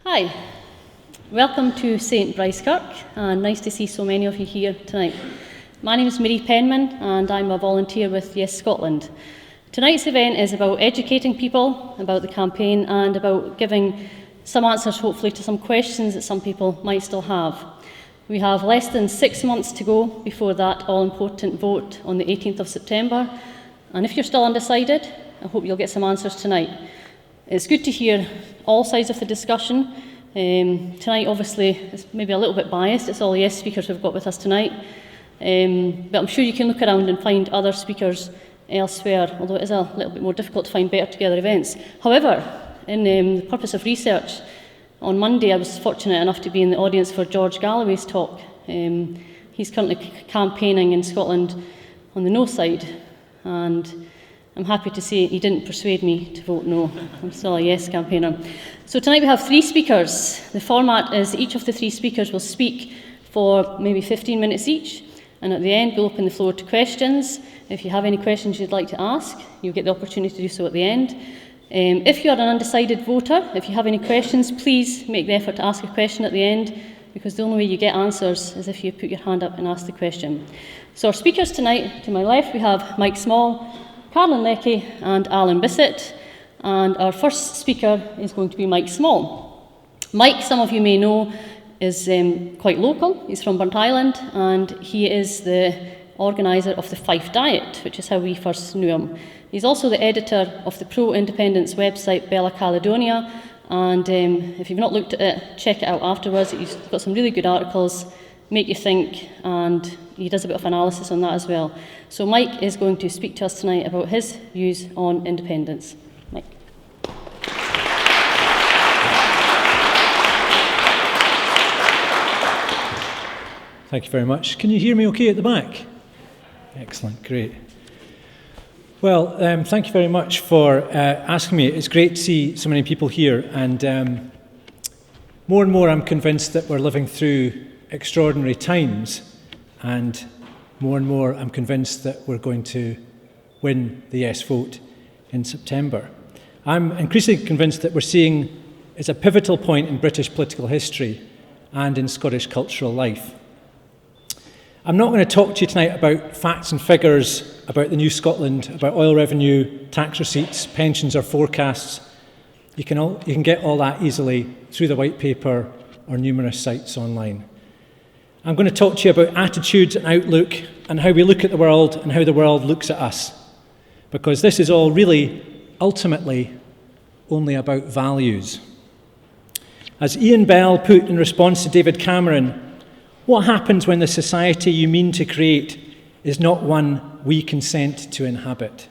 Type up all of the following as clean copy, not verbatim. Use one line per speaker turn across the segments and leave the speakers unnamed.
Hi, welcome to St Brycedale Kirk, and nice to see so many of you here tonight. My name is Penman, and I'm a volunteer with Yes Scotland. Tonight's event is about educating people about the campaign and about giving some answers, hopefully, to some questions that some people might still have. We have less than 6 months to go before that all-important vote on the 18th of September, and if you're still undecided, I hope you'll get some answers tonight. It's good to hear all sides of the discussion. Tonight, obviously, is maybe a little bit biased. It's all Yes speakers we've got with us tonight. But I'm sure you can look around and find other speakers elsewhere, although it is a little bit more difficult to find better together events. However, in the purpose of research, on Monday I was fortunate enough to be in the audience for George Galloway's talk. He's currently campaigning in Scotland on the no side, and I'm happy to say he didn't persuade me to vote no. I'm still a Yes campaigner. So tonight we have 3 speakers. The format is each of the 3 speakers will speak for maybe 15 minutes each, and at the end we'll open the floor to questions. If you have any questions you'd like to ask, you'll get the opportunity to do so at the end. If you're an undecided voter, if you have any questions, please make the effort to ask a question at the end, because the only way you get answers is if you put your hand up and ask the question. So our speakers tonight, to my left we have Mike Small, Carolyn Leckie and Alan Bissett, and our first speaker is going to be Mike Small. Mike, some of you may know, is quite local. He's from Burnt Island, and he is the organiser of the Fife Diet, which is how we first knew him. He's also the editor of the pro-independence website Bella Caledonia, and if you've not looked at it, check it out afterwards. He's got some really good articles, make you think, and he does a bit of analysis on that as well. So Mike is going to speak to us tonight about his views on independence. Mike.
Thank you very much. Can you hear me okay at the back? Excellent, great. Well, thank you very much for asking me. It's great to see so many people here, and more and more I'm convinced that we're living through extraordinary times, and more I'm convinced that we're going to win the Yes vote in September. I'm increasingly convinced that we're seeing it's a pivotal point in British political history and in Scottish cultural life. I'm not going to talk to you tonight about facts and figures about the new Scotland, about oil revenue, tax receipts, pensions or forecasts. You can get all that easily through the white paper or numerous sites online. I'm going to talk to you about attitudes and outlook and how we look at the world and how the world looks at us, because this is all really, ultimately, only about values. As Ian Bell put in response to David Cameron, what happens when the society you mean to create is not one we consent to inhabit?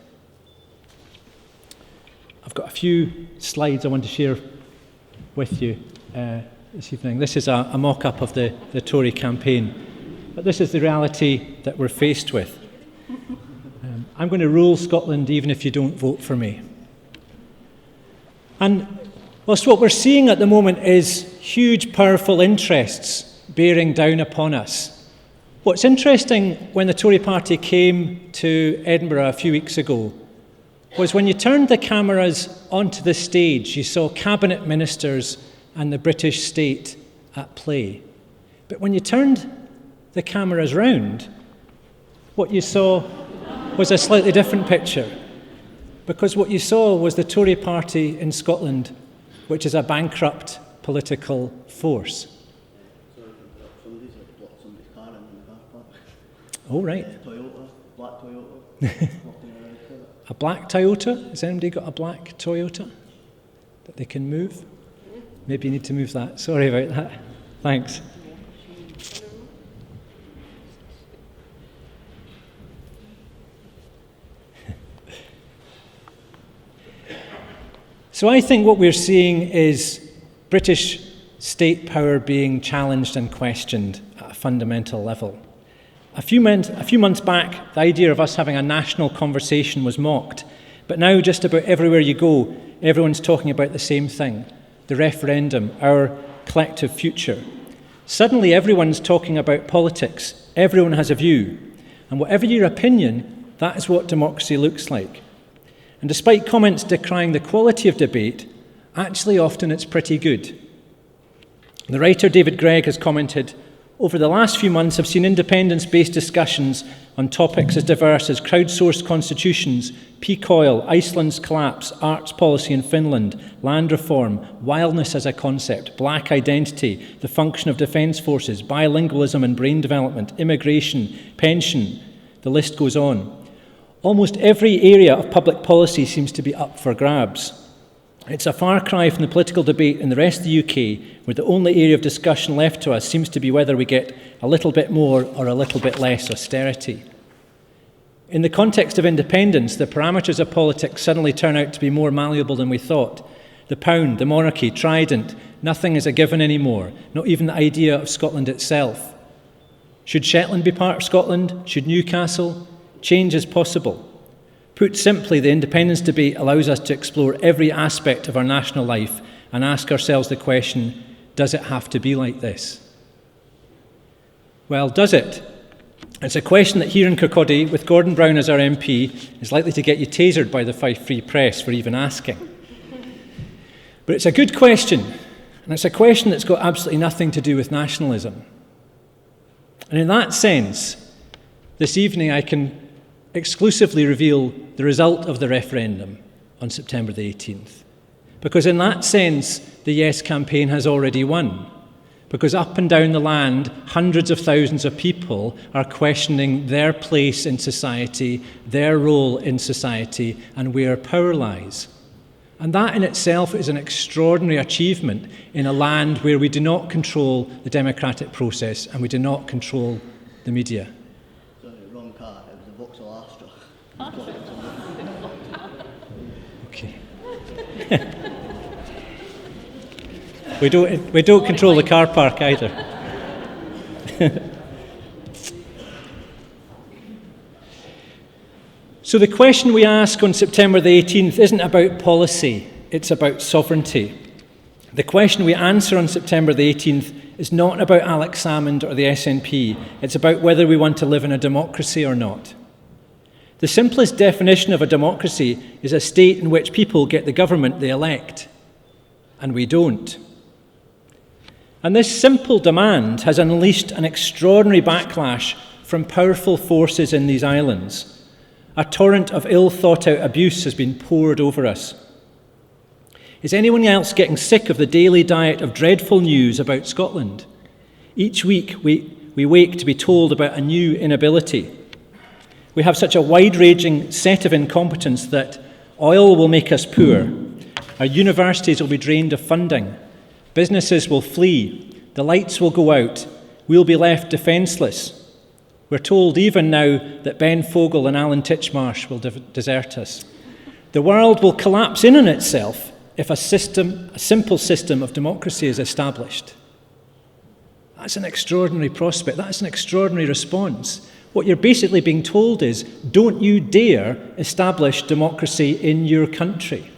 I've got a few slides I want to share with you this evening. This is a mock-up of the Tory campaign, but this is the reality that we're faced with. I'm going to rule Scotland even if you don't vote for me. And whilst what we're seeing at the moment is huge, powerful interests bearing down upon us, what's interesting when the Tory party came to Edinburgh a few weeks ago was when you turned the cameras onto the stage, you saw cabinet ministers and the British state at play. But when you turned the cameras round, what you saw was a slightly different picture, because what you saw was the Tory party in Scotland, which is a bankrupt political force. Oh, right.
Black Toyota.
A black Toyota? Has anybody got a black Toyota that they can move? Maybe you need to move that. Sorry about that. Thanks. So I think what we're seeing is British state power being challenged and questioned at a fundamental level. A few months back, the idea of us having a national conversation was mocked, but now just about everywhere you go, everyone's talking about the same thing, the referendum, our collective future. Suddenly everyone's talking about politics, everyone has a view, and whatever your opinion, that is what democracy looks like. And despite comments decrying the quality of debate, actually often it's pretty good. The writer David Gregg has commented, "Over the last few months, I've seen independence-based discussions on topics as diverse as crowdsourced constitutions, peak oil, Iceland's collapse, arts policy in Finland, land reform, wildness as a concept, black identity, the function of defence forces, bilingualism and brain development, immigration, pension, the list goes on. Almost every area of public policy seems to be up for grabs. It's a far cry from the political debate in the rest of the UK, where the only area of discussion left to us seems to be whether we get a little bit more or a little bit less austerity. In the context of independence, the parameters of politics suddenly turn out to be more malleable than we thought. The pound, the monarchy, Trident, nothing is a given anymore, not even the idea of Scotland itself. Should Shetland be part of Scotland? Should Newcastle? Change is possible. Put simply, the independence debate allows us to explore every aspect of our national life and ask ourselves the question, does it have to be like this? Well, does it? It's a question that here in Kirkcaldy, with Gordon Brown as our MP, is likely to get you tasered by the Fife Free Press for even asking. But it's a good question, and it's a question that's got absolutely nothing to do with nationalism. And in that sense, this evening I can exclusively reveal the result of the referendum on September the 18th. Because in that sense, the Yes campaign has already won. Because up and down the land, hundreds of thousands of people are questioning their place in society, their role in society, and where power lies. And that in itself is an extraordinary achievement in a land where we do not control the democratic process and we do not control the media.
Sorry, wrong car. It was a Vauxhall Astra.
Okay. We don't control the car park either. So the question we ask on September the 18th isn't about policy, it's about sovereignty. The question we answer on September the 18th is not about Alex Salmond or the SNP, it's about whether we want to live in a democracy or not. The simplest definition of a democracy is a state in which people get the government they elect, and we don't. And this simple demand has unleashed an extraordinary backlash from powerful forces in these islands. A torrent of ill-thought-out abuse has been poured over us. Is anyone else getting sick of the daily diet of dreadful news about Scotland? Each week we wake to be told about a new inability. We have such a wide-ranging set of incompetence that oil will make us poor, our universities will be drained of funding, businesses will flee, the lights will go out, we'll be left defenceless. We're told even now that Ben Fogel and Alan Titchmarsh will desert us. The world will collapse in on itself if a simple system of democracy is established. That's an extraordinary prospect. That's an extraordinary response. What you're basically being told is, don't you dare establish democracy in your country.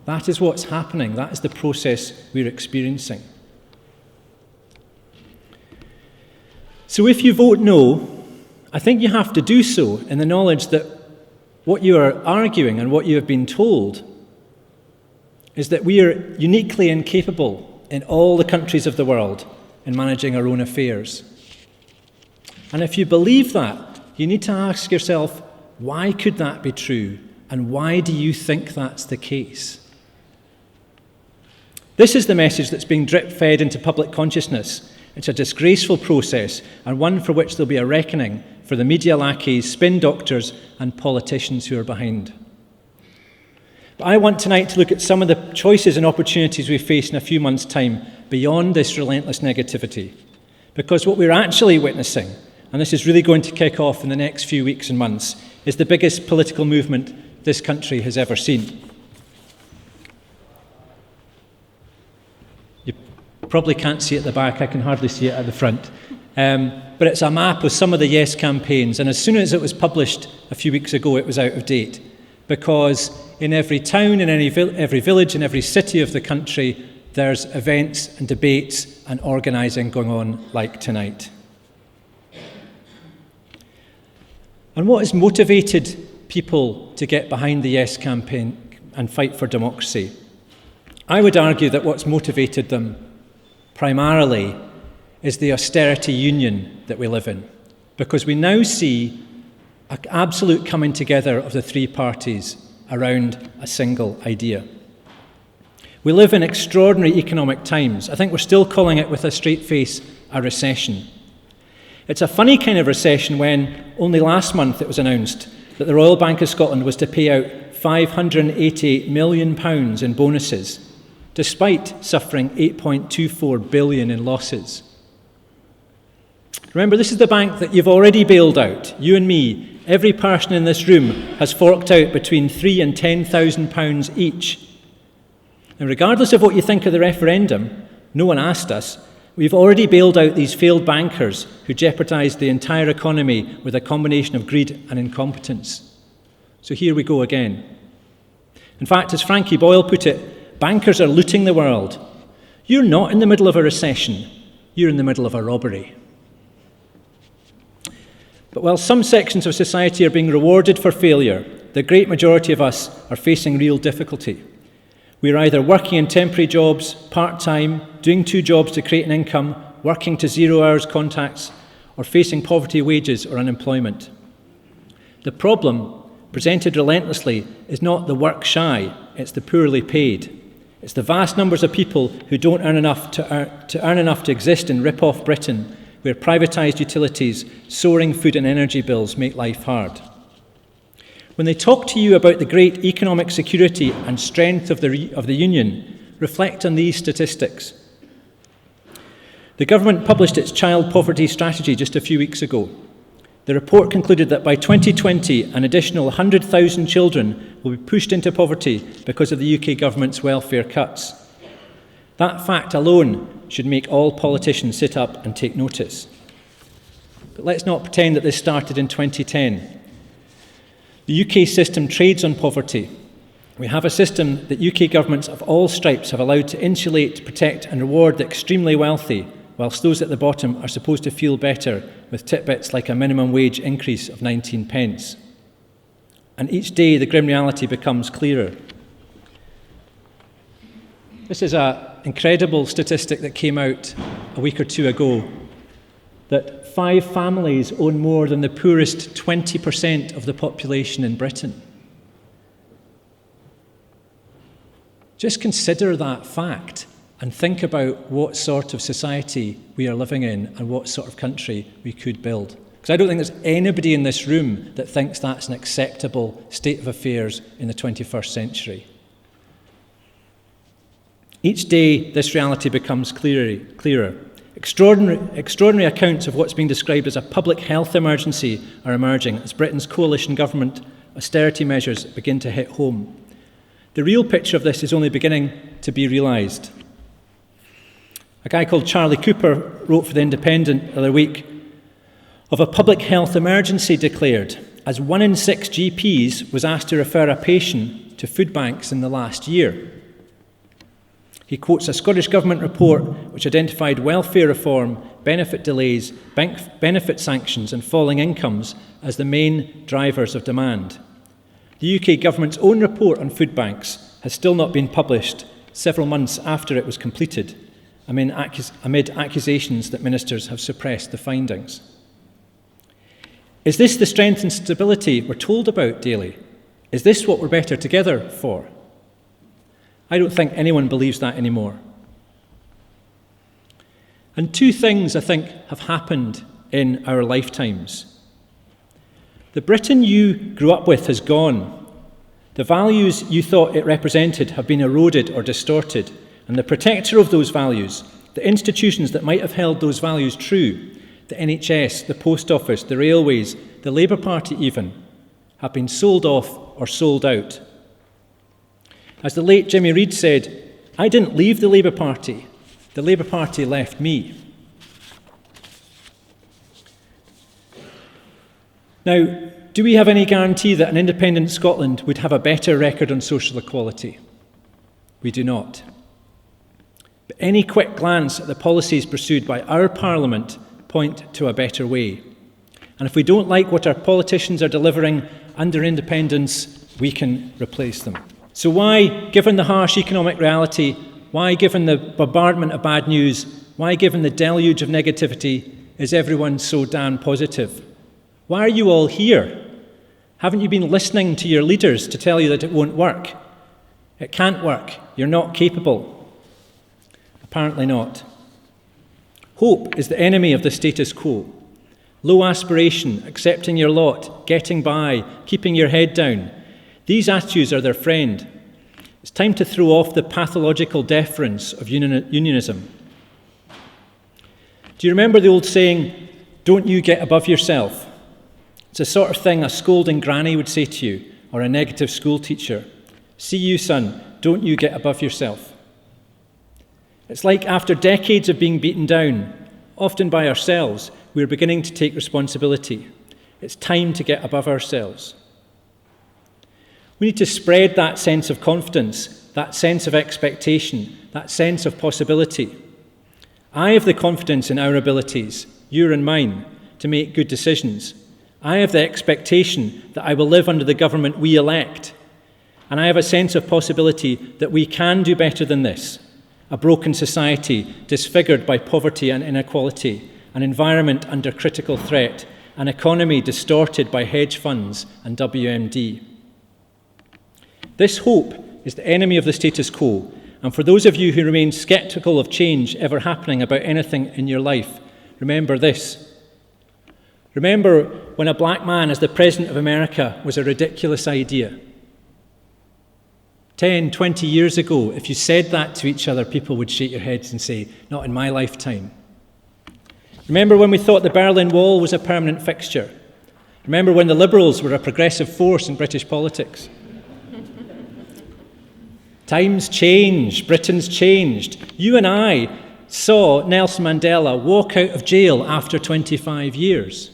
That is what's happening. That is the process we're experiencing. So if you vote no, I think you have to do so in the knowledge that what you are arguing and what you have been told is that we are uniquely incapable in all the countries of the world in managing our own affairs. And if you believe that, you need to ask yourself, why could that be true? And why do you think that's the case? This is the message that's being drip-fed into public consciousness. It's a disgraceful process, and one for which there'll be a reckoning for the media lackeys, spin doctors, and politicians who are behind. But I want tonight to look at some of the choices and opportunities we face in a few months' time beyond this relentless negativity. Because what we're actually witnessing, and this is really going to kick off in the next few weeks and months, is the biggest political movement this country has ever seen. You probably can't see it at the back, I can hardly see it at the front. But it's a map of some of the Yes campaigns, and as soon as it was published a few weeks ago, it was out of date. Because in every town, in every village, in every city of the country, there's events and debates and organising going on like tonight. And what has motivated people to get behind the Yes campaign and fight for democracy? I would argue that what's motivated them primarily, is the austerity union that we live in, because we now see an absolute coming together of the three parties around a single idea. We live in extraordinary economic times. I think we're still calling it with a straight face a recession. It's a funny kind of recession when only last month it was announced that the Royal Bank of Scotland was to pay out £588 million in bonuses, despite suffering £8.24 billion in losses. Remember, this is the bank that you've already bailed out. You and me, every person in this room has forked out between £3,000 and £10,000 each. And regardless of what you think of the referendum, no one asked us, we've already bailed out these failed bankers who jeopardised the entire economy with a combination of greed and incompetence. So here we go again. In fact, as Frankie Boyle put it, bankers are looting the world. You're not in the middle of a recession, you're in the middle of a robbery. But while some sections of society are being rewarded for failure, the great majority of us are facing real difficulty. We are either working in temporary jobs, part-time, doing 2 jobs to create an income, working to 0 hours contracts, or facing poverty wages or unemployment. The problem, presented relentlessly, is not the work shy, it's the poorly paid. It's the vast numbers of people who don't earn enough to earn enough to exist in rip-off Britain, where privatised utilities, soaring food and energy bills make life hard. When they talk to you about the great economic security and strength of the Union, reflect on these statistics. The government published its child poverty strategy just a few weeks ago. The report concluded that by 2020, an additional 100,000 children will be pushed into poverty because of the UK government's welfare cuts. That fact alone should make all politicians sit up and take notice. But let's not pretend that this started in 2010. The UK system trades on poverty. We have a system that UK governments of all stripes have allowed to insulate, protect and reward the extremely wealthy, whilst those at the bottom are supposed to feel better with titbits like a minimum wage increase of 19 pence. And each day the grim reality becomes clearer. This is an incredible statistic that came out a week or two ago, that 5 families own more than the poorest 20% of the population in Britain. Just consider that fact and think about what sort of society we are living in and what sort of country we could build. Because I don't think there's anybody in this room that thinks that's an acceptable state of affairs in the 21st century. Each day, this reality becomes clearer. Extraordinary accounts of what's being described as a public health emergency are emerging as Britain's coalition government austerity measures begin to hit home. The real picture of this is only beginning to be realised. A guy called Charlie Cooper wrote for The Independent the other week of a public health emergency declared as 1 in 6 GPs was asked to refer a patient to food banks in the last year. He quotes a Scottish Government report which identified welfare reform, benefit delays, benefit sanctions and falling incomes as the main drivers of demand. The UK Government's own report on food banks has still not been published several months after it was completed, amid accusations that ministers have suppressed the findings. Is this the strength and stability we're told about daily? Is this what we're better together for? I don't think anyone believes that anymore. And 2 things, I think, have happened in our lifetimes. The Britain you grew up with has gone. The values you thought it represented have been eroded or distorted, and the protector of those values, the institutions that might have held those values true, the NHS, the post office, the railways, the Labour Party even, have been sold off or sold out. As the late Jimmy Reid said, I didn't leave the Labour Party left me. Now, do we have any guarantee that an independent Scotland would have a better record on social equality? We do not. But any quick glance at the policies pursued by our Parliament point to a better way. And if we don't like what our politicians are delivering under independence, we can replace them. So why, given the harsh economic reality, Why, given the bombardment of bad news, why, given the deluge of negativity, is everyone so damn positive? Why are you all here? Haven't you been listening to your leaders to tell you that it won't work? It can't work. You're not capable. Apparently not. Hope is the enemy of the status quo. Low aspiration, accepting your lot, getting by, keeping your head down. These attitudes are their friend. It's time to throw off the pathological deference of unionism. Do you remember the old saying, "Don't you get above yourself"? It's the sort of thing a scolding granny would say to you, or a negative school teacher. "See you, son, don't you get above yourself." It's like after decades of being beaten down, often by ourselves, we're beginning to take responsibility. It's time to get above ourselves. We need to spread that sense of confidence, that sense of expectation, that sense of possibility. I have the confidence in our abilities, your and mine, to make good decisions. I have the expectation that I will live under the government we elect. And I have a sense of possibility that we can do better than this. A broken society disfigured by poverty and inequality, an environment under critical threat, an economy distorted by hedge funds and WMD. This hope is the enemy of the status quo, and for those of you who remain sceptical of change ever happening about anything in your life, remember this. Remember when a black man as the President of America was a ridiculous idea. 10, 20 years ago, if you said that to each other, people would shake their heads and say, "Not in my lifetime." Remember when we thought the Berlin Wall was a permanent fixture? Remember when the Liberals were a progressive force in British politics? Times change, Britain's changed. You and I saw Nelson Mandela walk out of jail after 25 years.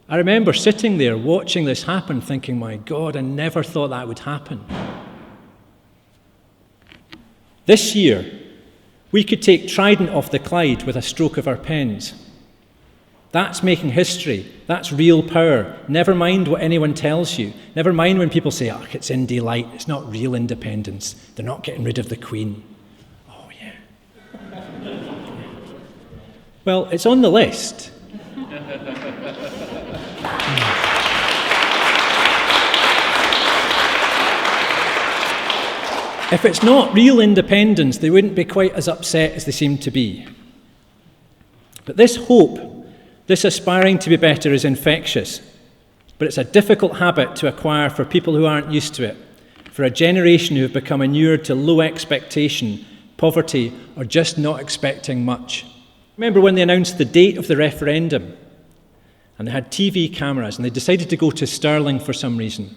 I remember sitting there watching this happen, thinking, my God, I never thought that would happen. This year, we could take Trident off the Clyde with a stroke of our pens. That's making history. That's real power. Never mind what anyone tells you. Never mind when people say, it's in daylight. It's not real independence. They're not getting rid of the Queen. Oh, yeah. Well, it's on the list. If it's not real independence, they wouldn't be quite as upset as they seem to be. But this hope, this aspiring to be better is infectious, but it's a difficult habit to acquire for people who aren't used to it, for a generation who have become inured to low expectation, poverty, or just not expecting much. Remember when they announced the date of the referendum, and they had TV cameras, and they decided to go to Stirling for some reason.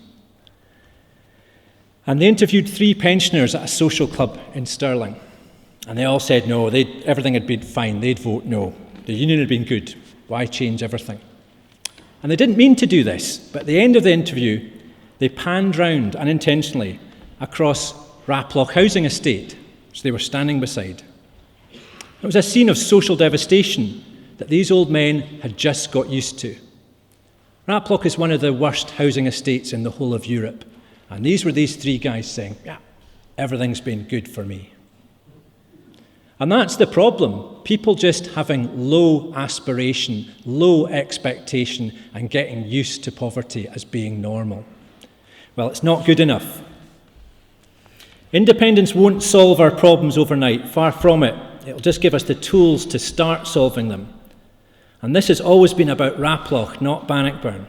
And they interviewed 3 pensioners at a social club in Stirling, and they all said no, everything had been fine, they'd vote no. The union had been good. Why change everything? And they didn't mean to do this, but at the end of the interview, they panned round unintentionally across Raploch housing estate, which they were standing beside. It was a scene of social devastation that these old men had just got used to. Raploch is one of the worst housing estates in the whole of Europe, and these were these 3 guys saying, yeah, everything's been good for me. And that's the problem. People just having low aspiration, low expectation, and getting used to poverty as being normal. Well, it's not good enough. Independence won't solve our problems overnight. Far from it. It'll just give us the tools to start solving them. And this has always been about Raploch, not Bannockburn.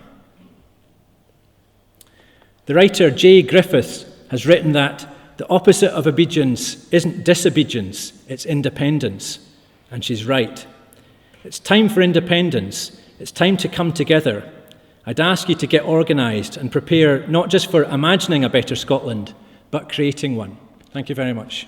The writer J. Griffiths has written that the opposite of obedience isn't disobedience, it's independence. And she's right. It's time for independence. It's time to come together. I'd ask you to get organised and prepare not just for imagining a better Scotland, but creating one. Thank you very much.